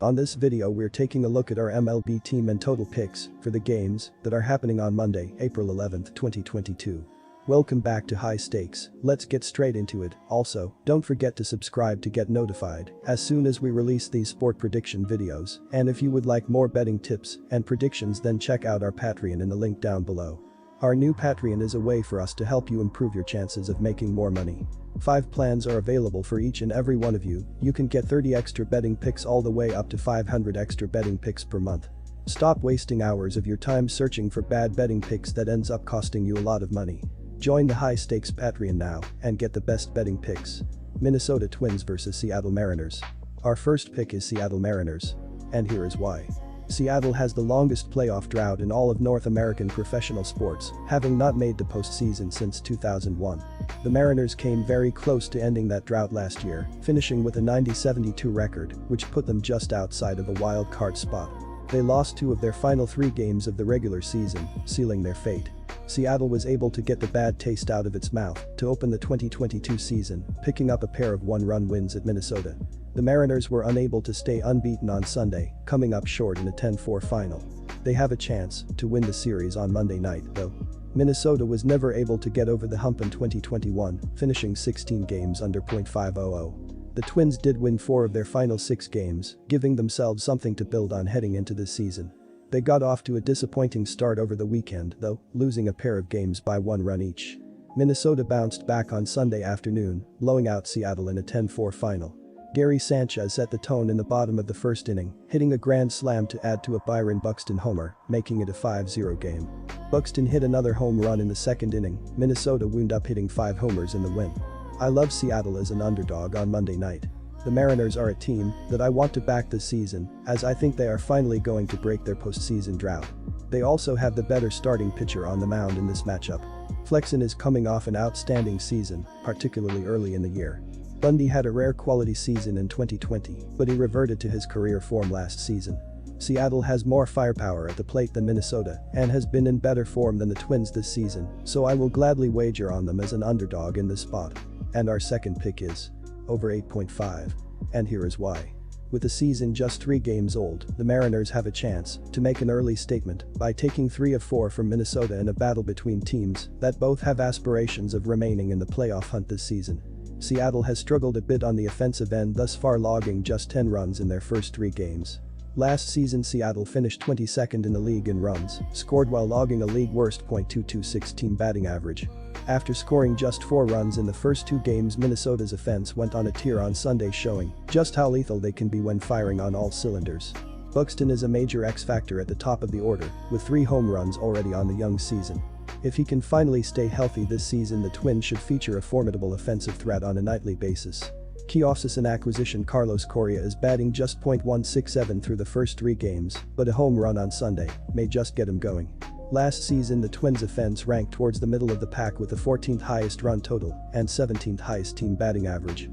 On this video we're taking a look at our MLB team and total picks for the games that are happening on Monday, April 11, 2022. Welcome back to High Stakes, let's get straight into it. Also, don't forget to subscribe to get notified as soon as we release these sport prediction videos, and if you would like more betting tips and predictions then check out our Patreon in the link down below. Our new Patreon is a way for us to help you improve your chances of making more money. 5 plans are available for each and every one of you. You can get 30 extra betting picks all the way up to 500 extra betting picks per month. Stop wasting hours of your time searching for bad betting picks that ends up costing you a lot of money. Join the High Stakes Patreon now and get the best betting picks. Minnesota Twins vs Seattle Mariners. Our first pick is Seattle Mariners. And here is why. Seattle has the longest playoff drought in all of North American professional sports, having not made the postseason since 2001. The Mariners came very close to ending that drought last year, finishing with a 90-72 record, which put them just outside of a wild card spot. They lost 2 of their final 3 games of the regular season, sealing their fate. Seattle was able to get the bad taste out of its mouth to open the 2022 season, picking up a pair of 1-run wins at Minnesota. The Mariners were unable to stay unbeaten on Sunday, coming up short in a 10-4 final. They have a chance to win the series on Monday night, though. Minnesota was never able to get over the hump in 2021, finishing 16 games under .500. The Twins did win 4 of their final 6 games, giving themselves something to build on heading into this season. They got off to a disappointing start over the weekend, though, losing a pair of games by 1 run each. Minnesota bounced back on Sunday afternoon, blowing out Seattle in a 10-4 final. Gary Sanchez set the tone in the bottom of the first inning, hitting a grand slam to add to a Byron Buxton homer, making it a 5-0 game. Buxton hit another home run in the second inning. Minnesota wound up hitting 5 homers in the win. I love Seattle as an underdog on Monday night. The Mariners are a team that I want to back this season, as I think they are finally going to break their postseason drought. They also have the better starting pitcher on the mound in this matchup. Flexen is coming off an outstanding season, particularly early in the year. Bundy had a rare quality season in 2020, but he reverted to his career form last season. Seattle has more firepower at the plate than Minnesota and has been in better form than the Twins this season, so I will gladly wager on them as an underdog in this spot. And our second pick is over 8.5. And here is why. With the season just 3 games old, the Mariners have a chance to make an early statement by taking 3 of 4 from Minnesota in a battle between teams that both have aspirations of remaining in the playoff hunt this season. Seattle has struggled a bit on the offensive end, thus far logging just 10 runs in their first 3 games. Last season Seattle finished 22nd in the league in runs scored while logging a league-worst .226 team batting average. After scoring just 4 runs in the first 2 games, Minnesota's offense went on a tear on Sunday, showing just how lethal they can be when firing on all cylinders. Buxton is a major X-factor at the top of the order, with 3 home runs already on the young season. If he can finally stay healthy this season, the Twins should feature a formidable offensive threat on a nightly basis. Key offseason acquisition Carlos Correa is batting just .167 through the first 3 games, but a home run on Sunday may just get him going. Last season the Twins' offense ranked towards the middle of the pack with the 14th highest run total and 17th highest team batting average.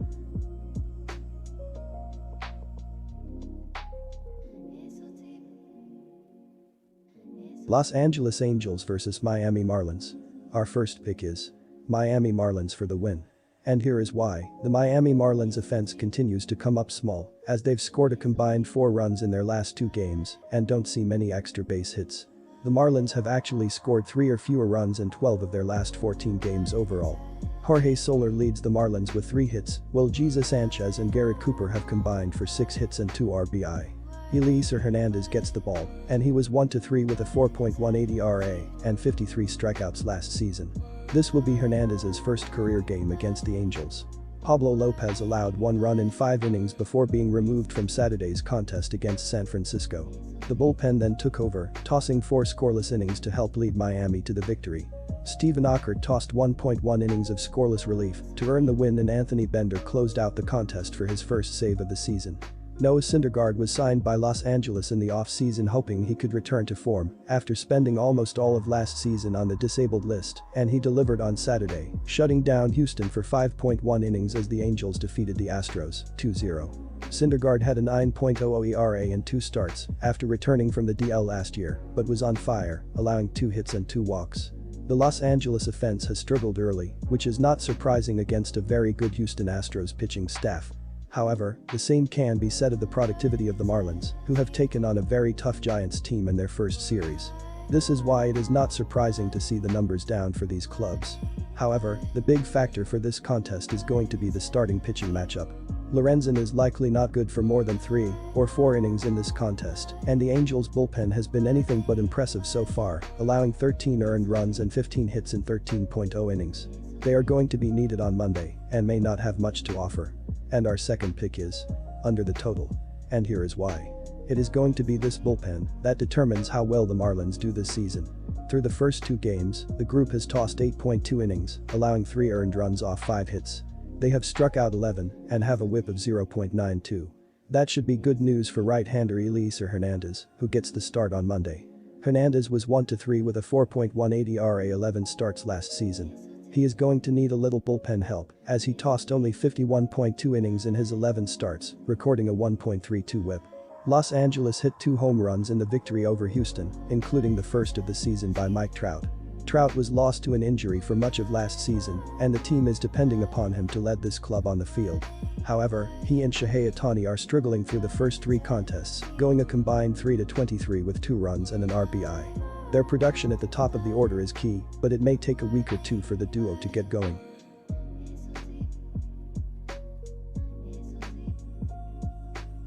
Los Angeles Angels vs Miami Marlins. Our first pick is Miami Marlins for the win. And here is why. The Miami Marlins offense continues to come up small, as they've scored a combined 4 runs in their last 2 games and don't see many extra base hits. The Marlins have actually scored 3 or fewer runs in 12 of their last 14 games overall. Jorge Soler leads the Marlins with 3 hits, while Jesus Sanchez and Garrett Cooper have combined for 6 hits and 2 RBI. Eliezer Hernandez gets the ball, and he was 1-3 with a 4.18 ERA and 53 strikeouts last season. This will be Hernandez's first career game against the Angels. Pablo Lopez allowed 1 run in 5 innings before being removed from Saturday's contest against San Francisco. The bullpen then took over, tossing 4 scoreless innings to help lead Miami to the victory. Steven Ockert tossed 1.1 innings of scoreless relief to earn the win, and Anthony Bender closed out the contest for his first save of the season. Noah Syndergaard was signed by Los Angeles in the off-season, hoping he could return to form after spending almost all of last season on the disabled list, and he delivered on Saturday, shutting down Houston for 5.1 innings as the Angels defeated the Astros 2-0. Syndergaard had a 9.00 ERA in 2 starts after returning from the DL last year, but was on fire, allowing 2 hits and 2 walks. The Los Angeles offense has struggled early, which is not surprising against a very good Houston Astros pitching staff. However, the same can be said of the productivity of the Marlins, who have taken on a very tough Giants team in their first series. This is why it is not surprising to see the numbers down for these clubs. However, the big factor for this contest is going to be the starting pitching matchup. Lorenzen is likely not good for more than 3 or 4 innings in this contest, and the Angels' bullpen has been anything but impressive so far, allowing 13 earned runs and 15 hits in 13.0 innings. They are going to be needed on Monday and may not have much to offer. And our second pick is under the total. And here is why. It is going to be this bullpen that determines how well the Marlins do this season. Through the first 2 games, the group has tossed 8.2 innings, allowing 3 earned runs off 5 hits. They have struck out 11 and have a whip of 0.92. That should be good news for right-hander Eliezer Hernandez, who gets the start on Monday. Hernandez was 1-3 with a 4.18 ERA 11 starts last season. He is going to need a little bullpen help, as he tossed only 51.2 innings in his 11 starts, recording a 1.32 whip. Los Angeles hit 2 home runs in the victory over Houston, including the first of the season by Mike Trout. Trout was lost to an injury for much of last season, and the team is depending upon him to lead this club on the field. However, he and Shohei Ohtani are struggling through the first 3 contests, going a combined 3-23 with 2 runs and an RBI. Their production at the top of the order is key, but it may take a week or 2 for the duo to get going.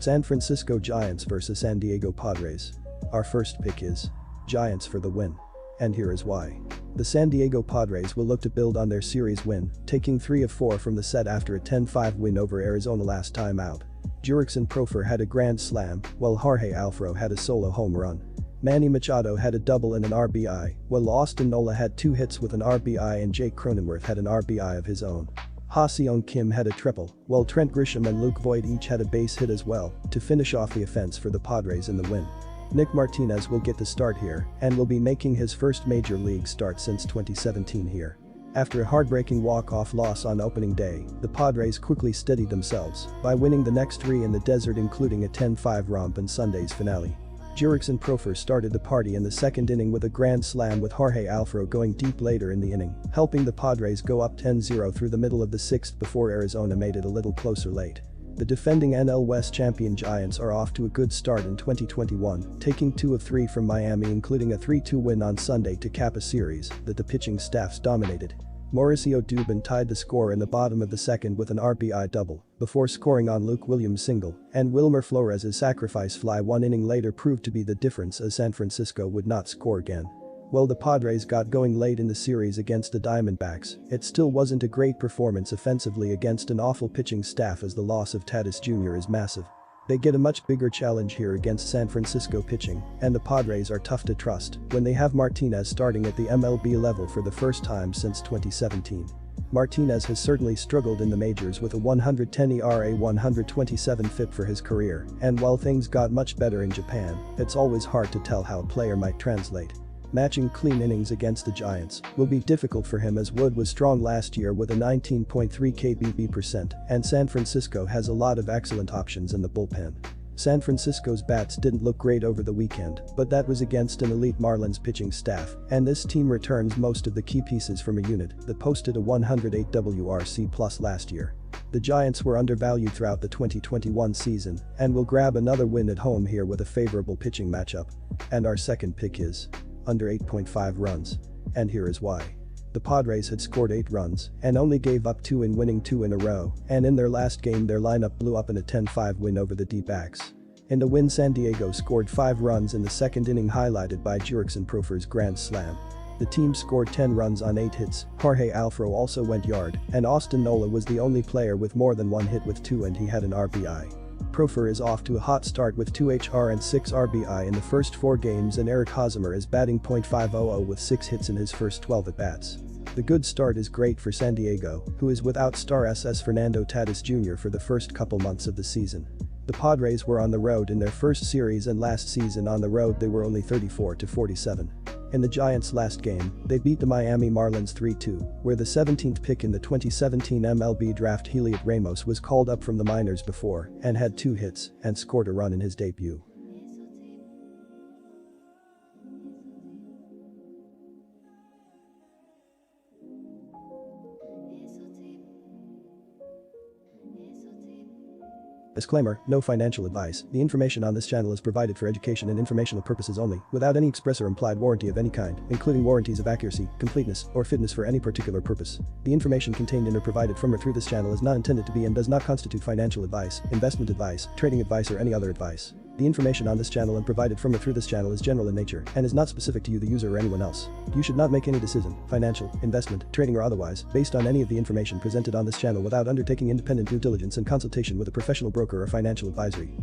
San Francisco Giants vs San Diego Padres. Our first pick is Giants for the win. And here is why. The San Diego Padres will look to build on their series win, taking 3 of 4 from the set after a 10-5 win over Arizona last time out. Jurickson Profar had a grand slam, while Jorge Alfaro had a solo home run. Manny Machado had a double and an RBI, while Austin Nola had 2 hits with an RBI and Jake Cronenworth had an RBI of his own. Ha-Seong Kim had a triple, while Trent Grisham and Luke Voit each had a base hit as well, to finish off the offense for the Padres in the win. Nick Martinez will get the start here, and will be making his first major league start since 2017 here. After a heartbreaking walk-off loss on opening day, the Padres quickly steadied themselves by winning the next 3 in the desert, including a 10-5 romp in Sunday's finale. Jurickson Profar started the party in the second inning with a grand slam, with Jorge Alfaro going deep later in the inning, helping the Padres go up 10-0 through the middle of the 6th before Arizona made it a little closer late. The defending NL West champion Giants are off to a good start in 2021, taking 2 of 3 from Miami, including a 3-2 win on Sunday to cap a series that the pitching staffs dominated. Mauricio Dubin tied the score in the bottom of the second with an RBI double, before scoring on Luke Williams' single, and Wilmer Flores' sacrifice fly 1 inning later proved to be the difference, as San Francisco would not score again. While the Padres got going late in the series against the Diamondbacks, it still wasn't a great performance offensively against an awful pitching staff, as the loss of Tatis Jr. is massive. They get a much bigger challenge here against San Francisco pitching, and the Padres are tough to trust when they have Martinez starting at the MLB level for the first time since 2017. Martinez has certainly struggled in the majors with a 110 ERA 127 FIP for his career, and while things got much better in Japan, it's always hard to tell how a player might translate. Matching clean innings against the Giants will be difficult for him, as Wood was strong last year with a 19.3 KBB%, and San Francisco has a lot of excellent options in the bullpen. San Francisco's bats didn't look great over the weekend, but that was against an elite Marlins pitching staff, and this team returns most of the key pieces from a unit that posted a 108 WRC+ last year. The Giants were undervalued throughout the 2021 season and will grab another win at home here with a favorable pitching matchup. And our second pick is under 8.5 runs. And here is why. The Padres had scored 8 runs and only gave up 2 in winning 2 in a row, and in their last game their lineup blew up in a 10-5 win over the D-backs. In the win, San Diego scored 5 runs in the second inning, highlighted by Jurickson Profar's grand slam. The team scored 10 runs on 8 hits, Jorge Alfaro also went yard, and Austin Nola was the only player with more than 1 hit with 2, and he had an RBI. Profar is off to a hot start with 2 HR and 6 RBI in the first 4 games, and Eric Hosmer is batting .500 with 6 hits in his first 12 at-bats. The good start is great for San Diego, who is without star SS Fernando Tatis Jr. for the first couple months of the season. The Padres were on the road in their first series, and last season on the road they were only 34-47. In the Giants' last game, they beat the Miami Marlins 3-2, where the 17th pick in the 2017 MLB draft Heliot Ramos was called up from the minors before and had 2 hits and scored a run in his debut. Disclaimer, no financial advice. The information on this channel is provided for education and informational purposes only, without any express or implied warranty of any kind, including warranties of accuracy, completeness, or fitness for any particular purpose. The information contained in or provided from or through this channel is not intended to be and does not constitute financial advice, investment advice, trading advice, or any other advice. The information on this channel and provided from or through this channel is general in nature and is not specific to you, the user, or anyone else. You should not make any decision, financial, investment, trading, or otherwise, based on any of the information presented on this channel without undertaking independent due diligence and consultation with a professional broker or financial advisory.